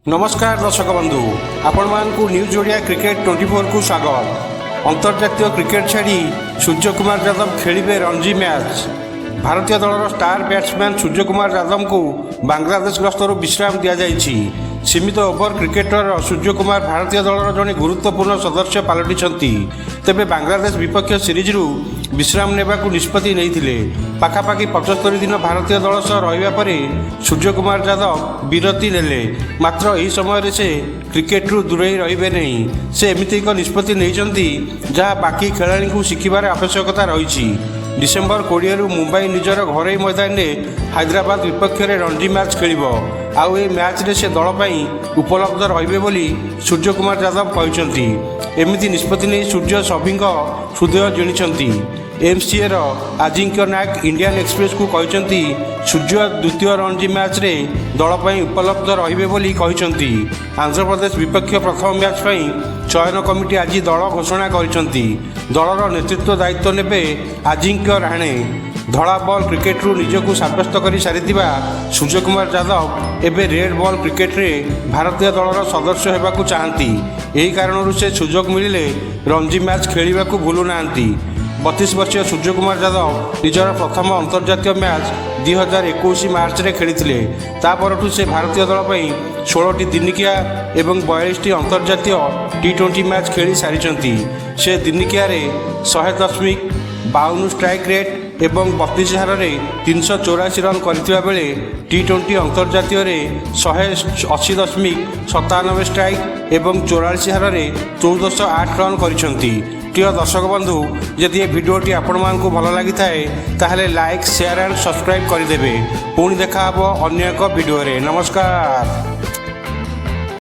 नमस्कार दर्शक बंधु आपण मानकु न्यूज ओडिया क्रिकेट 24 को स्वागत। अंतर्जातीय क्रिकेट छाड़ी सूर्य कुमार यादव खेलिबे रणजी मैच। भारतीय दलर स्टार बैट्समैन सूर्य कुमार यादव को बांग्लादेश गस्तरु विश्राम दिया जाइछि। सीमित ओवर क्रिकेटर सूर्य कुमार भारतीय दलर जड़े गुरुत्वपूर्ण सदस्य पलटिछंती। तेबे बांग्लादेश विपक्ष सीरीज विश्राम नेबाकु निष्पत्ति नैथिले। पाखापाखि 75 दिन भारतीय दल सह रहिबा परे सूर्य कुमार यादव विरति नेले। मात्र एही समय से क्रिकेट दूरे रहिबे नहीं। से एमिति एक निष्पत्ति नैचंती जहाँ बाकी खेलाड़ी को शिखिबार आवश्यकता रही। डिसेम्बर 20 मुंबई निजर घरोई मैदान में हैदराबाद विपक्ष में रणजी मैच खेलिब। आउ ए मैच रे से दल पई उपलब्ध रहिबे बोली सूर्य कुमार यादव कहते। एमिति निष्पत्ति नहीं सूर्य सभी हृदय जिणिछंती। एमसीए अजिंक्य नायक इंडियन एक्सप्रेस को कहते सूर्य द्वितीय रणजी मैच रे दल पई उपलब्ध रहिबे बोली कहते। आंध्र प्रदेश विपक्ष प्रथम मैच पई चयन कमिटी आज दल घोषणा करिसंती। दलर नेतृत्व दायित्व नेबे अजिंक्य राणे। धड़ा बॉल क्रिकेट निजक सब्यस्त कर सारिथिबा सूर्य कुमार यादव एबे रेड बॉल क्रिकेट रे भारतीय दलर सदस्य हेबाकु चाहती। एही कारणरू से सुजोग मिलिले रणजी मैच खेलिबा को भूलु नांती। 32 वर्षीय सूर्य कुमार यादव निजर प्रथम अंतर्जातीय मैच 2021 मार्च रे खेलिथिले। तापरठू से भारतीय दल पई 16टी दिनिकिया एवं 42टी अंतर्जातीय T20 मैच खेली सारिचंती। से दिनिकिया रे 100.52 स्ट्राइक रेट एवं 32 हार 384 रन करथिबा बेले T20 अंतर्जातीय रे 180.97 स्ट्राइक एवं 44 हार 1408 रन करिसंती। प्रिय दर्शक बंधु जदि ये भिडियोटी आपण मानकु भल लगी थाए ताहले लाइक शेयर एंड सब्सक्राइब करदेवे। पुणी देखा अन्य एक भिडियो रे। नमस्कार।